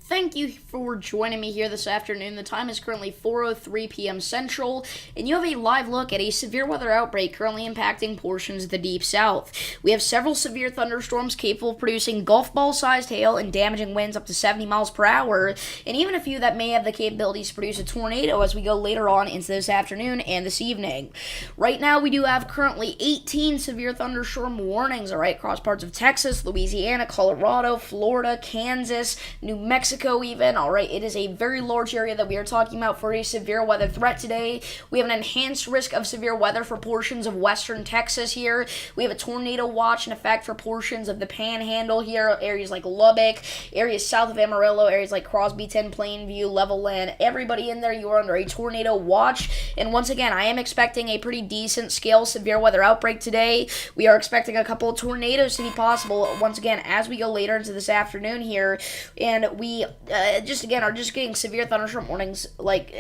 Thank you for joining me here this afternoon. The time is currently 4:03 p.m. Central, and you have a live look at a severe weather outbreak currently impacting portions of the Deep South. We have several severe thunderstorms capable of producing golf ball-sized hail and damaging winds up to 70 miles per hour, and even a few that may have the capabilities to produce a tornado as we go later on into this afternoon and this evening. Right now, we do have currently 18 severe thunderstorm warnings, across parts of Texas, Louisiana, Colorado, Florida, Kansas, New Mexico, even. It is a very large area that we are talking about for a severe weather threat today. We have an enhanced risk of severe weather for portions of western Texas here. We have a tornado watch in effect for portions of the Panhandle here, areas like Lubbock, areas south of Amarillo, areas like Crosbyton, Plainview, Levelland. Everybody in there, you are under a tornado watch. And once again, I am expecting a pretty decent scale severe weather outbreak today. We are expecting a couple of tornadoes to be possible once again as we go later into this afternoon here. And we are just getting severe thunderstorm warnings like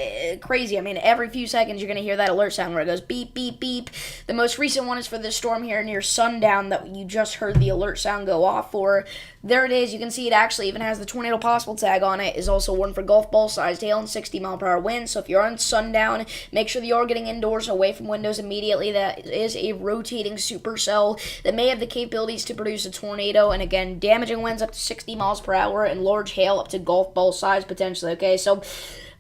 crazy. I mean, every few seconds you're going to hear that alert sound where it goes beep, beep, beep. The most recent one is for this storm here near sundown that you just heard the alert sound go off for. There it is. You can see it actually even has the tornado possible tag on it. Is also one for golf ball sized hail and 60 mile per hour winds. So if you're on sundown, make sure that you are getting indoors away from windows immediately. That is a rotating supercell that may have the capabilities to produce a tornado, and again, damaging winds up to 60 miles per hour and large hail up to golf ball size potentially. Okay, so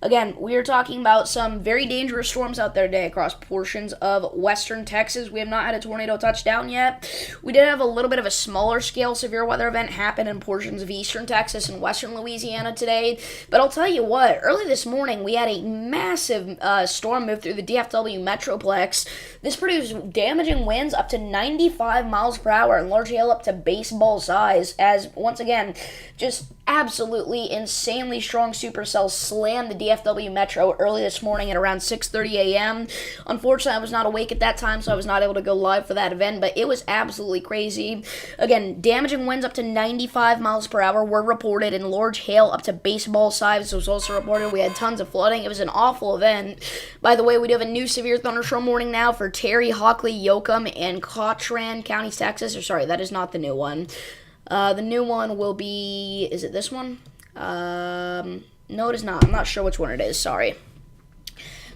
again, we are talking about some very dangerous storms out there today across portions of western Texas. We have not had a tornado touchdown yet. We did have a little bit of a smaller scale severe weather event happen in portions of eastern Texas and western Louisiana today. But I'll tell you what, early this morning we had a massive storm move through the DFW Metroplex. This produced damaging winds up to 95 miles per hour and large hail up to baseball size as, once again, just absolutely insanely strong supercells slammed the DFW Metro early this morning at around 6:30 a.m. Unfortunately, I was not awake at that time, so I was not able to go live for that event, but it was absolutely crazy. Again, damaging winds up to 95 miles per hour were reported, and large hail up to baseball size was also reported. We had tons of flooding. It was an awful event. By the way, we do have a new severe thunderstorm warning now for Terry, Hockley, Yoakum, and Cotran counties, Texas. Or sorry, that is not the new one. The new one will be, is it this one? No, it is not. I'm not sure which one it is. Sorry.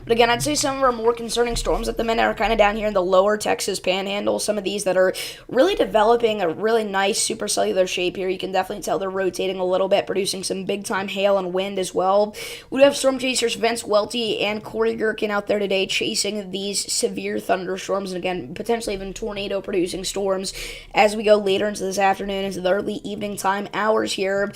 But again, I'd say some of our more concerning storms at the minute are kind of down here in the lower Texas Panhandle. Some of these that are really developing a really nice supercellular shape here. You can definitely tell they're rotating a little bit, producing some big-time hail and wind as well. We do have storm chasers Vince Welty and Corey Gherkin out there today chasing these severe thunderstorms and, again, potentially even tornado-producing storms as we go later into this afternoon, into the early evening time hours here.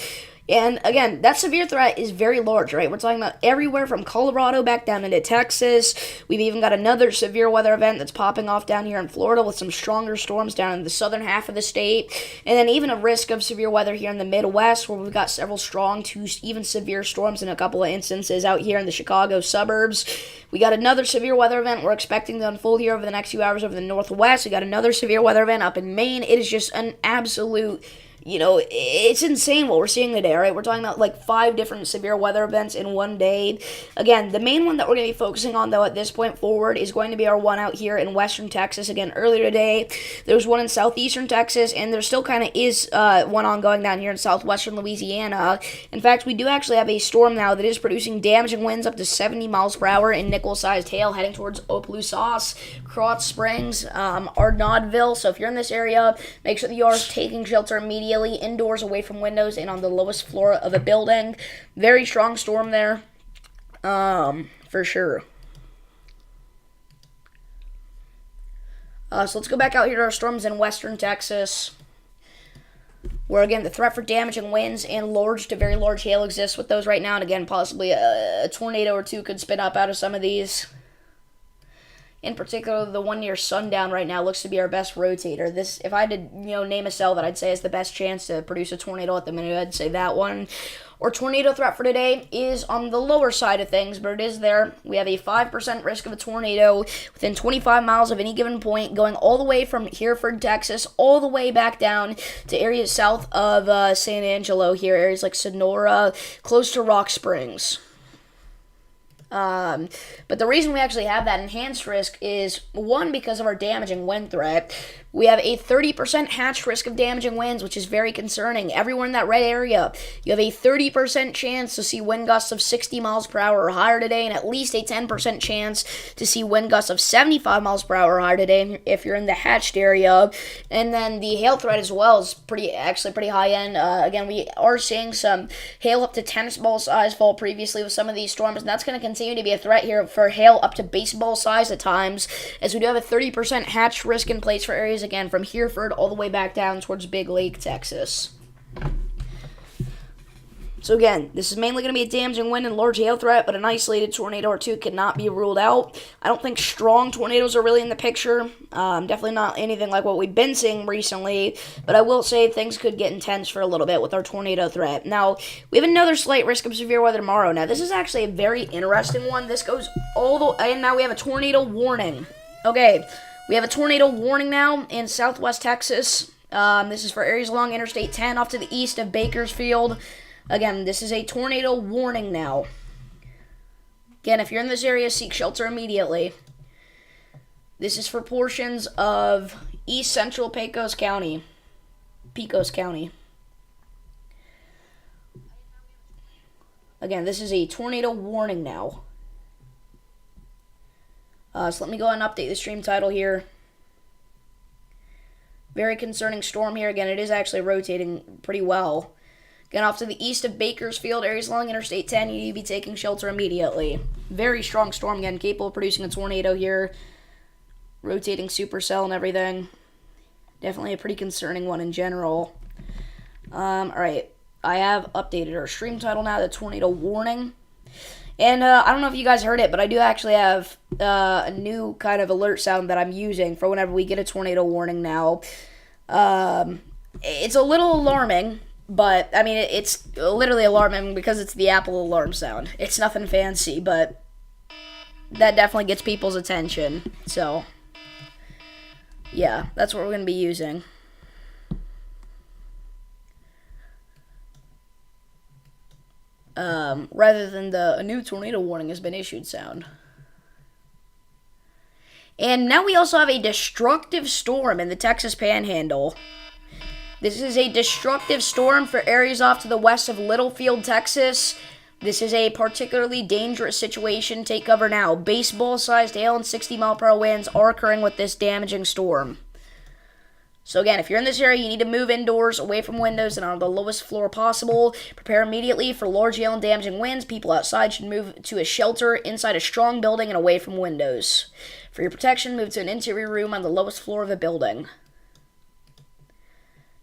And again, that severe threat is very large, right? We're talking about everywhere from Colorado back down into Texas. We've even got another severe weather event that's popping off down here in Florida with some stronger storms down in the southern half of the state. And then even a risk of severe weather here in the Midwest where we've got several strong to even severe storms in a couple of instances out here in the Chicago suburbs. We got another severe weather event we're expecting to unfold here over the next few hours over the Northwest. We got another severe weather event up in Maine. It is just an absolute... it's insane what we're seeing today, right? We're talking about like 5 different severe weather events in one day. Again, the main one that we're going to be focusing on, though, at this point forward is going to be our one out here in western Texas. Again, earlier today, there was one in southeastern Texas, and there still kind of is one ongoing down here in southwestern Louisiana. In fact, we do actually have a storm now that is producing damaging winds up to 70 miles per hour and nickel-sized hail heading towards Opelousas, Krotz Springs, Ardnaudville. So if you're in this area, make sure that you are taking shelter immediately. Indoors, away from windows, and on the lowest floor of a building. Very strong storm there, for sure. So let's go back out here to our storms in western Texas, where, again, the threat for damaging winds and large to very large hail exists with those right now. And, again, possibly a tornado or two could spin up out of some of these. In particular, the one near sundown right now looks to be our best rotator. This, if I had to, name a cell that I'd say is the best chance to produce a tornado at the minute, I'd say that one. Our tornado threat for today is on the lower side of things, but it is there. We have a 5% risk of a tornado within 25 miles of any given point, going all the way from Hereford, Texas, all the way back down to areas south of San Angelo here, areas like Sonora, close to Rock Springs. But the reason we actually have that enhanced risk is, one, because of our damaging wind threat, We have a 30% hatch risk of damaging winds, which is very concerning. Everyone in that red area, you have a 30% chance to see wind gusts of 60 miles per hour or higher today, and at least a 10% chance to see wind gusts of 75 miles per hour or higher today if you're in the hatched area. And then the hail threat as well is actually pretty high end. Again, we are seeing some hail up to tennis ball size fall previously with some of these storms, and that's going to continue to be a threat here for hail up to baseball size at times, as we do have a 30% hatch risk in place for areas again from Hereford all the way back down towards Big Lake, Texas. So again, this is mainly going to be a damaging wind and large hail threat, but an isolated tornado or two cannot be ruled out. I don't think strong tornadoes are really in the picture. Definitely not anything like what we've been seeing recently, but I will say things could get intense for a little bit with our tornado threat. Now, we have another slight risk of severe weather tomorrow. Now, this is actually a very interesting one. This goes all the way, and now we have a tornado warning. Okay, we have a tornado warning now in southwest Texas. This is for areas along Interstate 10 off to the east of Bakersfield. Again, this is a tornado warning now. Again, if you're in this area, seek shelter immediately. This is for portions of east central Pecos County. Again, this is a tornado warning now. So let me go ahead and update the stream title here. Very concerning storm here. Again, it is actually rotating pretty well. Again, off to the east of Bakersfield, areas along Interstate 10, you need to be taking shelter immediately. Very strong storm, again, capable of producing a tornado here. Rotating supercell and everything. Definitely a pretty concerning one in general. Alright, I have updated our stream title now, the tornado warning. And I don't know if you guys heard it, but I do actually have a new kind of alert sound that I'm using for whenever we get a tornado warning now. It's a little alarming. But, I mean, it's literally alarming because it's the Apple alarm sound. It's nothing fancy, but that definitely gets people's attention. So, yeah, that's what we're going to be using. Rather than the a new tornado warning has been issued sound. And now we also have a destructive storm in the Texas Panhandle. This is a destructive storm for areas off to the west of Littlefield, Texas. This is a particularly dangerous situation. Take cover now. Baseball-sized hail and 60-mile-per-hour winds are occurring with this damaging storm. So again, if you're in this area, you need to move indoors, away from windows, and on the lowest floor possible. Prepare immediately for large hail and damaging winds. People outside should move to a shelter inside a strong building and away from windows. For your protection, move to an interior room on the lowest floor of the building.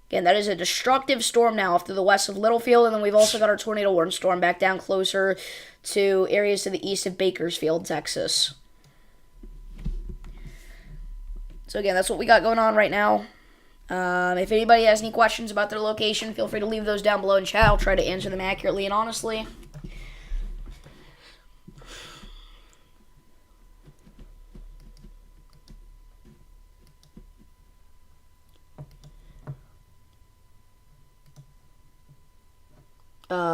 Again, that is a destructive storm now off to the west of Littlefield, and then we've also got our tornado warning storm back down closer to areas to the east of Bakersfield, Texas. So again, that's what we got going on right now. If anybody has any questions about their location, feel free to leave those down below in chat. I'll try to answer them accurately and honestly.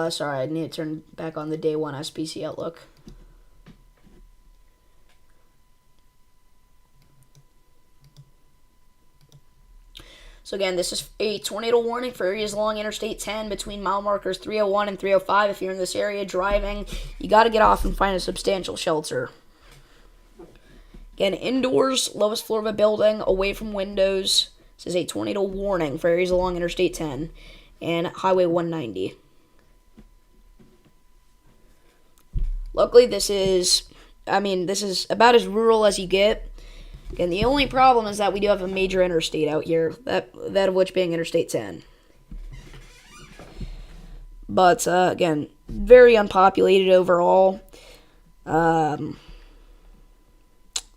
Sorry, I need to turn back on the day one SPC outlook. So again, this is a tornado warning for areas along Interstate 10 between mile markers 301 and 305. If you're in this area driving, you got to get off and find a substantial shelter. Again, indoors, lowest floor of a building, away from windows. This is a tornado warning for areas along Interstate 10 and Highway 190. Luckily, this is about as rural as you get. Again, the only problem is that we do have a major interstate out here, that of which being Interstate 10. But, again, very unpopulated overall. Let's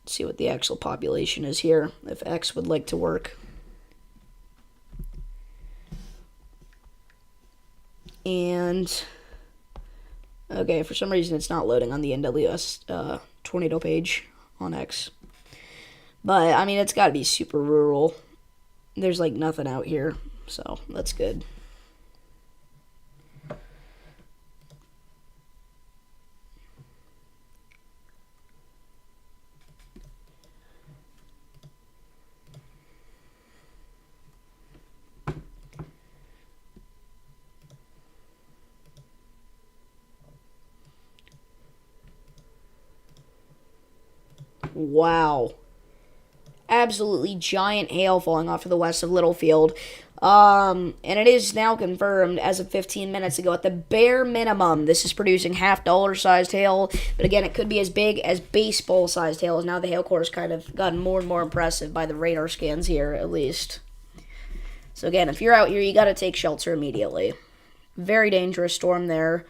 see what the actual population is here, if X would like to work. And, okay, for some reason it's not loading on the NWS tornado page on X. But, I mean, it's got to be super rural. There's, like, nothing out here, so that's good. Wow. Absolutely giant hail falling off to the west of Littlefield. And it is now confirmed as of 15 minutes ago, at the bare minimum, this is producing half-dollar sized hail. But again, it could be as big as baseball sized hail, as now the hail core has kind of gotten more and more impressive by the radar scans here, at least. So again, if you're out here, you got to take shelter immediately. Very dangerous storm there.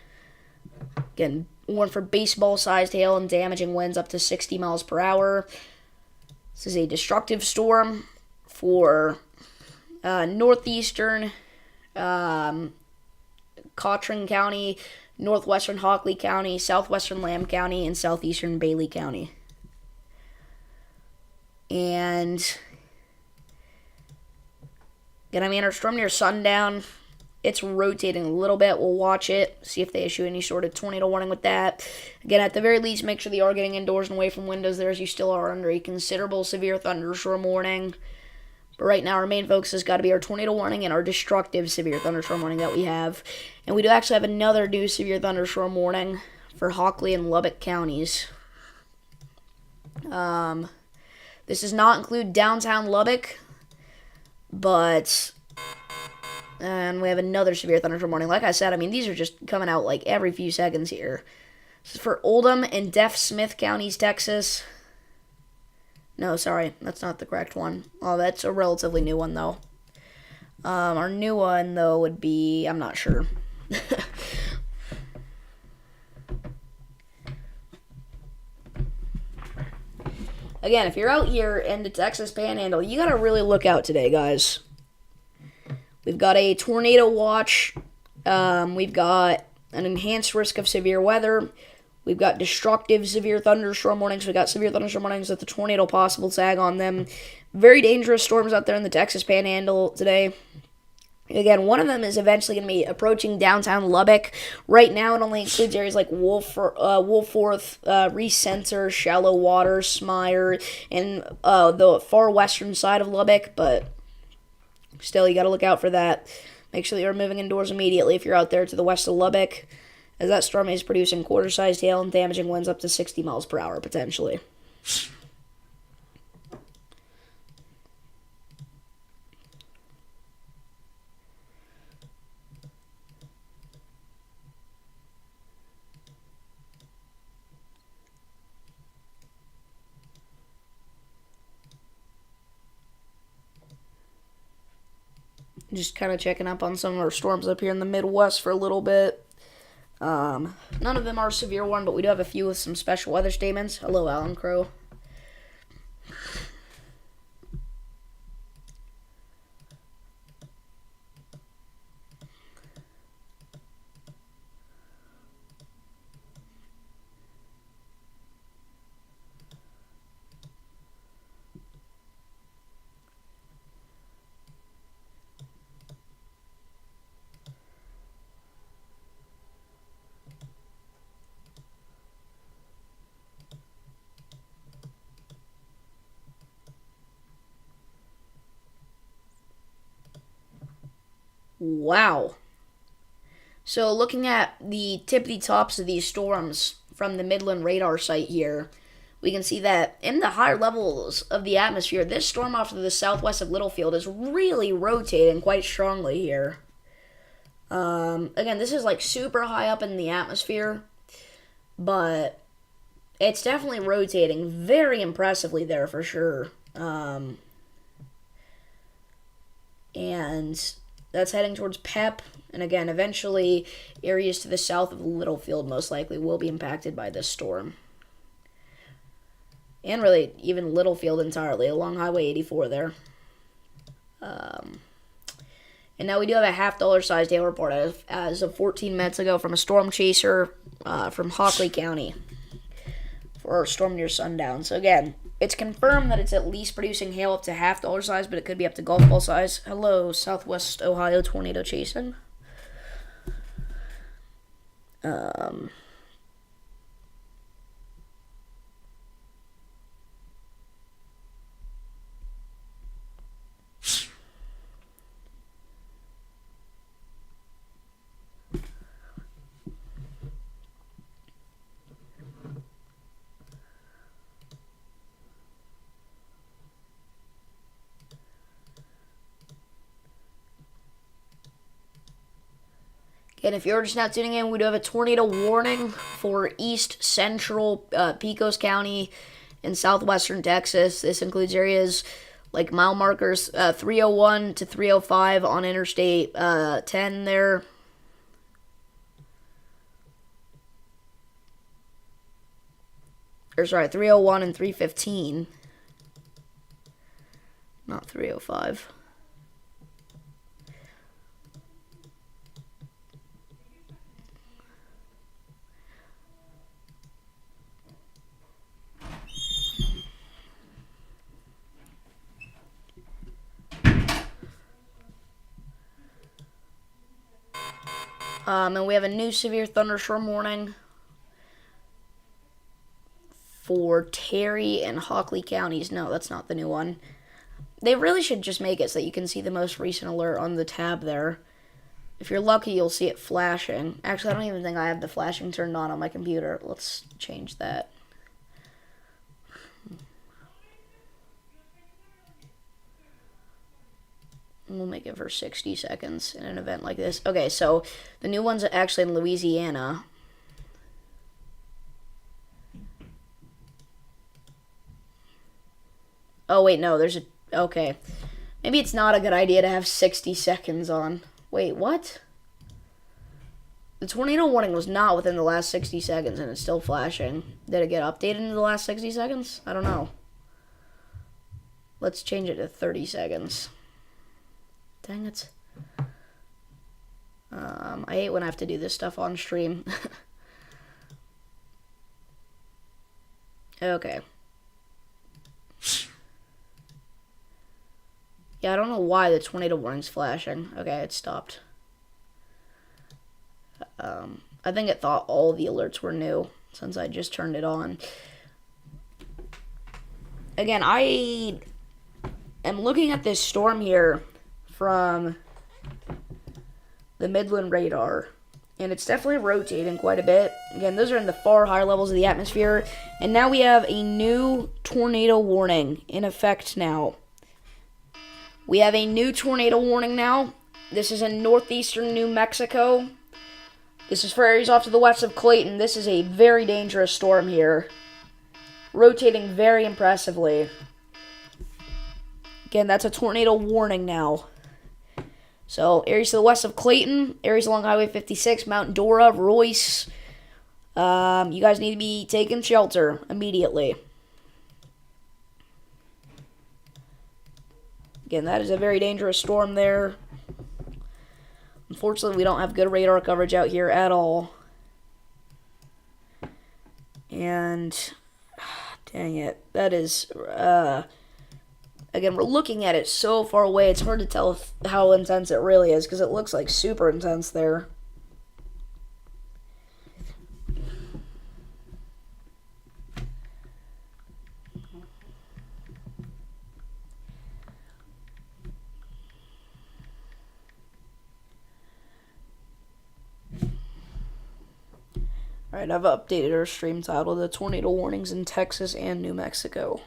Again, warned for baseball sized hail and damaging winds up to 60 miles per hour. This is a destructive storm for northeastern Cotron County, northwestern Hockley County, southwestern Lamb County, and southeastern Bailey County. And gonna be our storm near sundown. It's rotating a little bit. We'll watch it, see if they issue any sort of tornado warning with that. Again, at the very least, make sure that you are getting indoors and away from windows there, as you still are under a considerable severe thunderstorm warning. But right now, our main focus has got to be our tornado warning and our destructive severe thunderstorm warning that we have. And we do actually have another new severe thunderstorm warning for Hockley and Lubbock counties. This does not include downtown Lubbock, but... And we have another severe thunderstorm warning. Like I said, I mean, these are just coming out like every few seconds here. This is for Oldham and Deaf Smith counties, Texas. No, sorry, that's not the correct one. Oh, that's a relatively new one, though. Our new one, though, would be... I'm not sure. Again, if you're out here in the Texas Panhandle, you gotta really look out today, guys. We've got a tornado watch. We've got an enhanced risk of severe weather. We've got destructive severe thunderstorm warnings. We've got severe thunderstorm warnings with the tornado possible tag on them. Very dangerous storms out there in the Texas Panhandle today. Again, one of them is eventually going to be approaching downtown Lubbock. Right now, it only includes areas like Wolforth, Reese Center, Shallow Water, Smyre, and the far western side of Lubbock, but... Still, you got to look out for that. Make sure that you're moving indoors immediately if you're out there to the west of Lubbock, as that storm is producing quarter-sized hail and damaging winds up to 60 miles per hour, potentially. Just kind of checking up on some of our storms up here in the Midwest for a little bit. None of them are severe one, but we do have a few with some special weather statements. Hello, Alan Crow. Wow. So looking at the tippity tops of these storms from the Midland radar site here, we can see that in the higher levels of the atmosphere, this storm off to the southwest of Littlefield is really rotating quite strongly here. Again, this is like super high up in the atmosphere, but it's definitely rotating very impressively there for sure. And that's heading towards Pep, and again, eventually, areas to the south of Littlefield most likely will be impacted by this storm. And really, even Littlefield entirely, along Highway 84 there. And now we do have a half-dollar sized hail report as of 14 minutes ago from a storm chaser from Hockley County for our storm near sundown. So again, it's confirmed that it's at least producing hail up to half-dollar size, but it could be up to golf ball size. Hello, Southwest Ohio tornado chasing. Again, if you're just now tuning in, we do have a tornado warning for east central Pecos County in southwestern Texas. This includes areas like mile markers 301 to 305 on Interstate 10 there. Or sorry, 301 and 315. Not 305. And we have a new severe thunderstorm warning for Terry and Hockley counties. No, that's not the new one. They really should just make it so that you can see the most recent alert on the tab there. If you're lucky, you'll see it flashing. Actually, I don't even think I have the flashing turned on my computer. Let's change that. We'll make it for 60 seconds in an event like this. Okay, so the new one's actually in Louisiana. Oh, wait, no, there's a... Okay. Maybe it's not a good idea to have 60 seconds on. Wait, what? The tornado warning was not within the last 60 seconds, and it's still flashing. Did it get updated in the last 60 seconds? I don't know. Let's change it to 30 seconds. Dang it. I hate when I have to do this stuff on stream. Okay. Yeah, I don't know why the tornado warning's flashing. Okay, it stopped. I think it thought all the alerts were new since I just turned it on. Again, I am looking at this storm here from the Midland radar, and it's definitely rotating quite a bit. Again, those are in the far higher levels of the atmosphere, and now we have a new tornado warning in effect now. We have a new tornado warning now. This is in northeastern New Mexico. This is for areas off to the west of Clayton. This is a very dangerous storm here, rotating very impressively. Again, that's a tornado warning now. So, areas to the west of Clayton, areas along Highway 56, Mount Dora, Royce. You guys need to be taking shelter immediately. Again, that is a very dangerous storm there. Unfortunately, we don't have good radar coverage out here at all. And, dang it, that is... Again, we're looking at it so far away, it's hard to tell how intense it really is, because it looks like super intense there. Alright, I've updated our stream title to Tornado Warnings in Texas and New Mexico.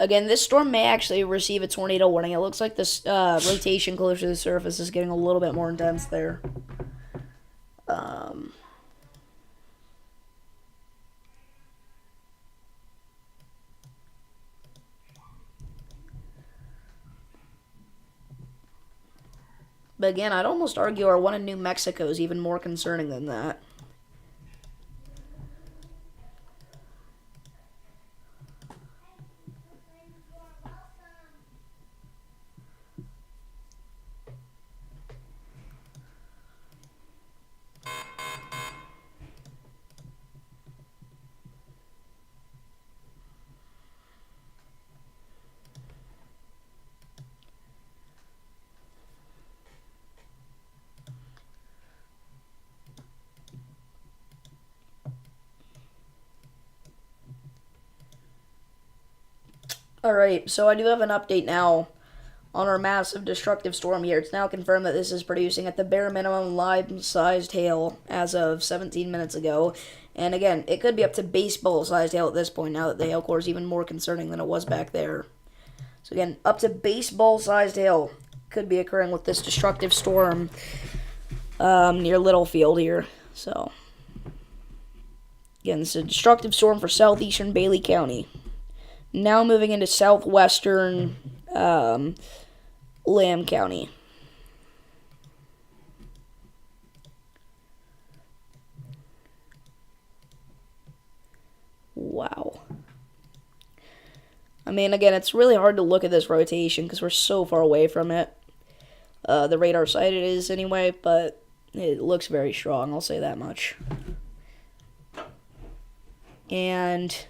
Again, this storm may actually receive a tornado warning. It looks like this rotation closer to the surface is getting a little bit more intense there. But again, I'd almost argue our one in New Mexico is even more concerning than that. Alright, so I do have an update now on our massive destructive storm here. It's now confirmed that this is producing at the bare minimum lime-sized hail as of 17 minutes ago. And again, it could be up to baseball-sized hail at this point now that the hail core is even more concerning than it was back there. So again, up to baseball-sized hail could be occurring with this destructive storm near Littlefield here. So again, it's a destructive storm for southeastern Bailey County. Now moving into southwestern Lamb County. Wow. I mean, again, it's really hard to look at this rotation because we're so far away from it. The radar side it is anyway, but it looks very strong, I'll say that much. And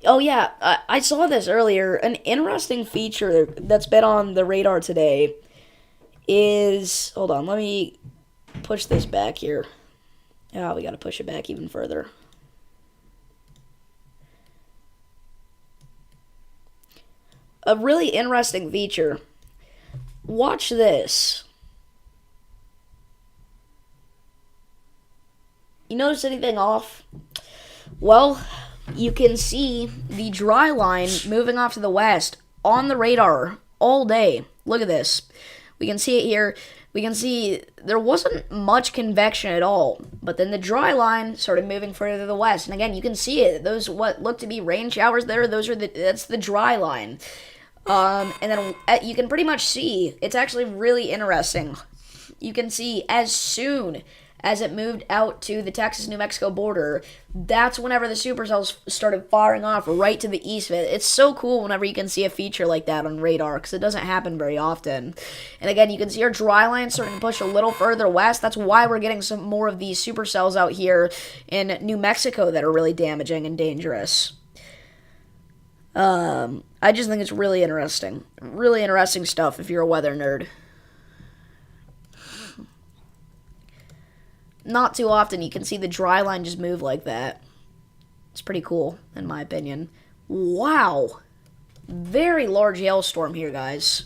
oh yeah, I saw this earlier. An interesting feature that's been on the radar today is... Hold on, let me push this back here. Oh, we gotta push it back even further. A really interesting feature. Watch this. You notice anything off? Well, you can see the dry line moving off to the west on the radar all day. Look at this. We can see it here. We can see there wasn't much convection at all, but then the dry line started moving further to the west. And again, you can see it. Those what look to be rain showers there, that's the dry line. And then you can pretty much see, it's actually really interesting. You can see as soon as it moved out to the Texas-New Mexico border, that's whenever the supercells started firing off right to the east of it. It's so cool whenever you can see a feature like that on radar, because it doesn't happen very often. And again, you can see our dry line starting to push a little further west. That's why we're getting some more of these supercells out here in New Mexico that are really damaging and dangerous. I just think it's really interesting. Really interesting stuff if you're a weather nerd. Not too often you can see the dry line just move like that. It's pretty cool, in my opinion. Wow. Very large hailstorm here, guys.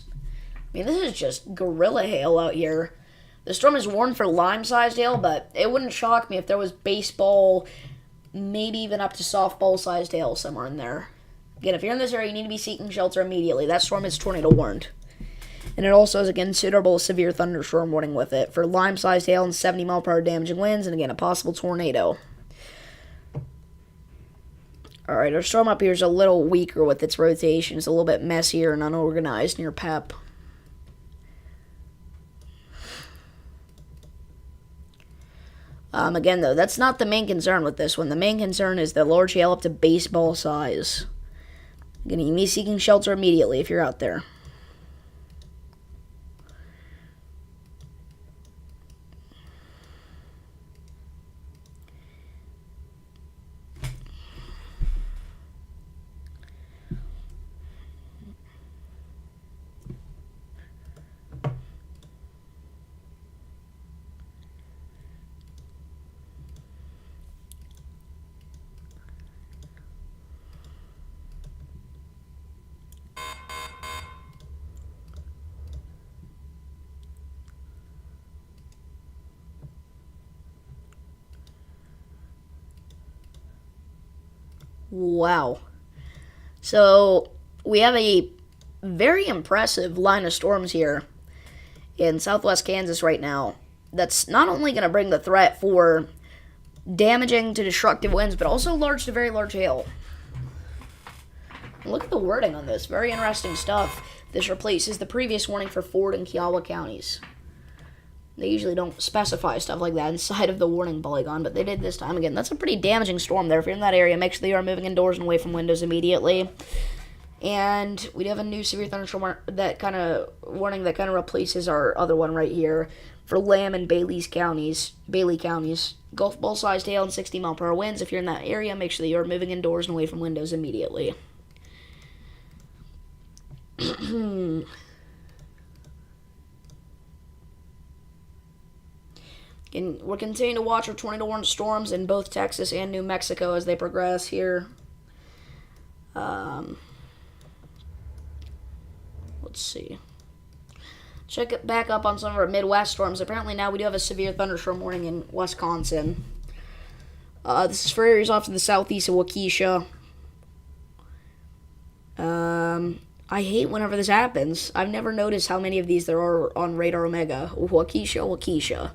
I mean, this is just gorilla hail out here. The storm is warned for lime-sized hail, but it wouldn't shock me if there was baseball, maybe even up to softball-sized hail somewhere in there. Again, if you're in this area, you need to be seeking shelter immediately. That storm is tornado warned. And it also has a considerable severe thunderstorm warning with it for lime-sized hail and 70-mile-per-hour damaging winds, and again, a possible tornado. Alright, our storm up here is a little weaker with its rotation. It's a little bit messier and unorganized near PEP. Again, though, that's not the main concern with this one. The main concern is the large hail up to baseball size. Again, you need to be seeking shelter immediately if you're out there. Wow. So, we have a very impressive line of storms here in southwest Kansas right now. That's not only going to bring the threat for damaging to destructive winds, but also large to very large hail. Look at the wording on this. Very interesting stuff. This replaces the previous warning for Ford and Kiowa counties. They usually don't specify stuff like that inside of the warning polygon, but they did this time. Again, that's a pretty damaging storm there. If you're in that area, make sure that you are moving indoors and away from windows immediately. And we do have a new severe thunderstorm warning that kind of replaces our other one right here for Lamb and Bailey counties. Golf ball-sized hail and 60-mile-per-hour winds. If you're in that area, make sure that you are moving indoors and away from windows immediately. And we're continuing to watch our tornado warning storms in both Texas and New Mexico as they progress here. let's see. Check it back up on some of our Midwest storms. Apparently now we do have a severe thunderstorm warning in Wisconsin. This is for areas off to the southeast of Waukesha. I hate whenever this happens. I've never noticed how many of these there are on Radar Omega. Waukesha.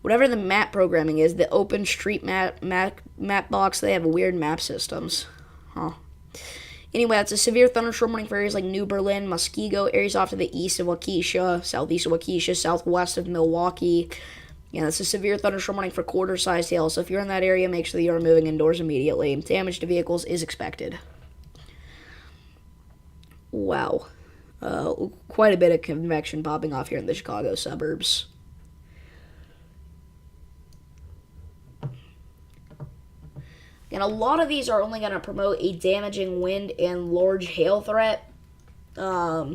Whatever the map programming is, the open street map box, they have weird map systems. Huh. Anyway, that's a severe thunderstorm warning for areas like New Berlin, Muskego, areas off to the east of Waukesha, southeast of Waukesha, southwest of Milwaukee. Yeah, that's a severe thunderstorm warning for quarter-sized hail. So if you're in that area, make sure that you are moving indoors immediately. Damage to vehicles is expected. Wow. Quite a bit of convection popping off here in the Chicago suburbs. And a lot of these are only going to promote a damaging wind and large hail threat. I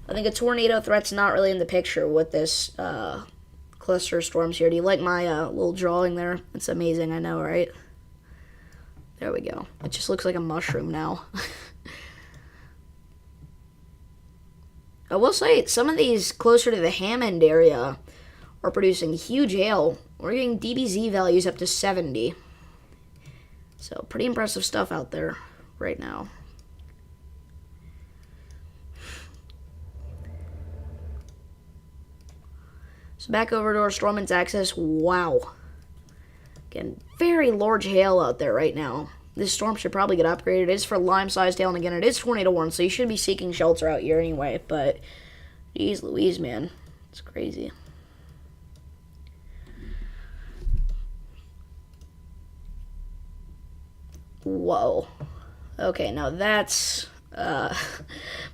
think a tornado threat's not really in the picture with this cluster of storms here. Do you like my little drawing there? It's amazing, I know, right? There we go. It just looks like a mushroom now. I will say, some of these closer to the Hammond area are producing huge hail. We're getting DBZ values up to 70. So, pretty impressive stuff out there right now. So, back over to our storm in Texas. Wow. Again, very large hail out there right now. This storm should probably get upgraded. It is for lime-sized hail, and again, it is tornado warning, so you should be seeking shelter out here anyway. But, geez Louise, man. It's crazy. Whoa. Okay, now that's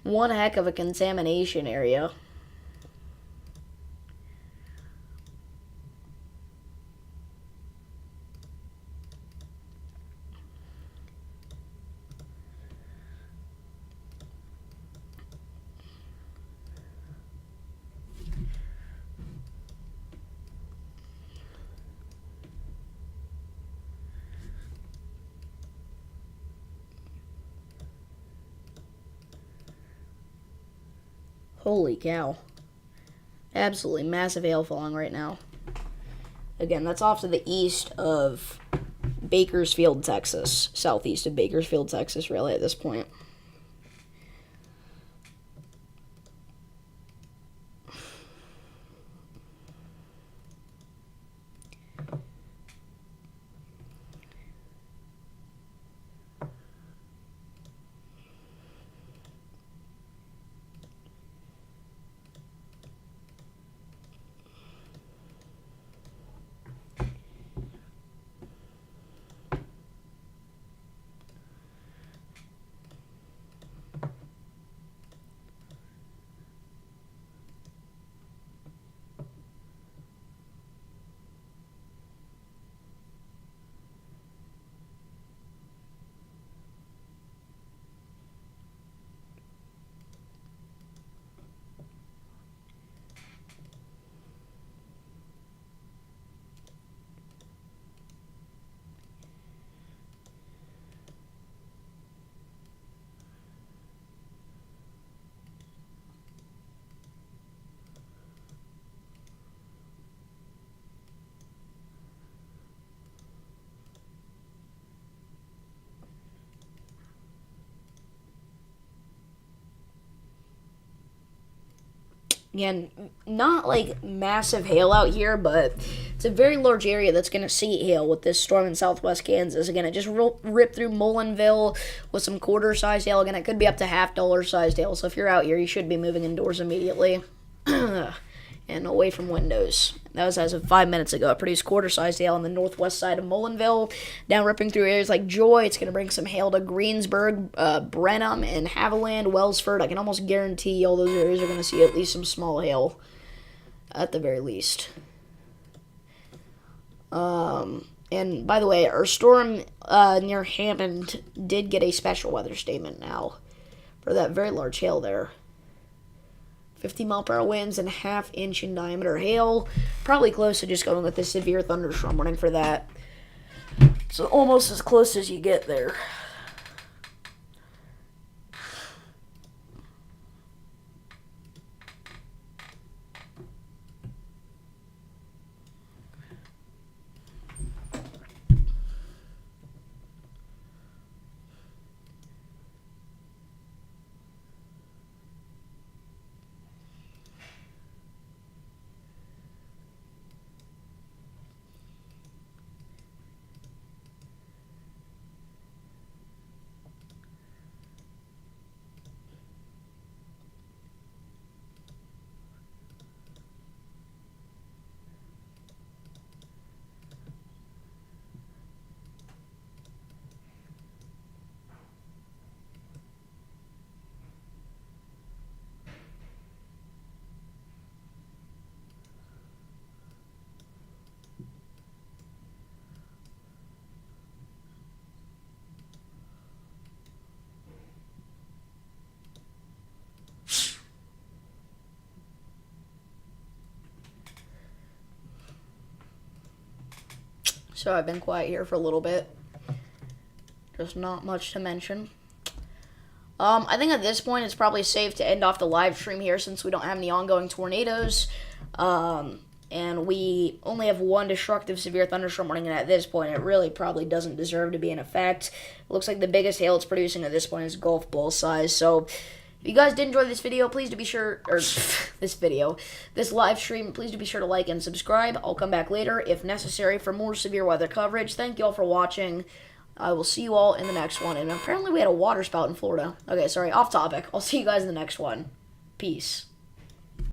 one heck of a contamination area. Holy cow. Absolutely massive hail falling right now. Again, that's off to the east of Bakersfield, Texas. Southeast of Bakersfield, Texas, really, at this point. Again, not like massive hail out here, but it's a very large area that's going to see hail with this storm in southwest Kansas. Again, it just ripped through Mullinville with some quarter-sized hail. Again, it could be up to half-dollar-sized hail, so if you're out here, you should be moving indoors immediately and away from windows. That was as of 5 minutes ago. It produced quarter-sized hail on the northwest side of Mullinville, down ripping through areas like Joy. It's going to bring some hail to Greensburg, Brenham, and Haviland, Wellsford. I can almost guarantee all those areas are going to see at least some small hail, at the very least. And by the way, our storm near Hammond did get a special weather statement now for that very large hail there. 50-mile-per-hour winds and half-inch in diameter hail. Probably close to just going with the severe thunderstorm warning for that. So almost as close as you get there. so I've been quiet here for a little bit. Just not much to mention. I think at this point it's probably safe to end off the live stream here since we don't have any ongoing tornadoes. And we only have one destructive severe thunderstorm warning, and at this point it really probably doesn't deserve to be in effect. It looks like the biggest hail it's producing at this point is golf ball size. So if you guys did enjoy this video, please do be sure, or this live stream, please do be sure to like and subscribe. I'll come back later if necessary for more severe weather coverage. Thank you all for watching. I will see you all in the next one. And apparently we had a water spout in Florida. Okay, sorry, off topic. I'll see you guys in the next one. Peace.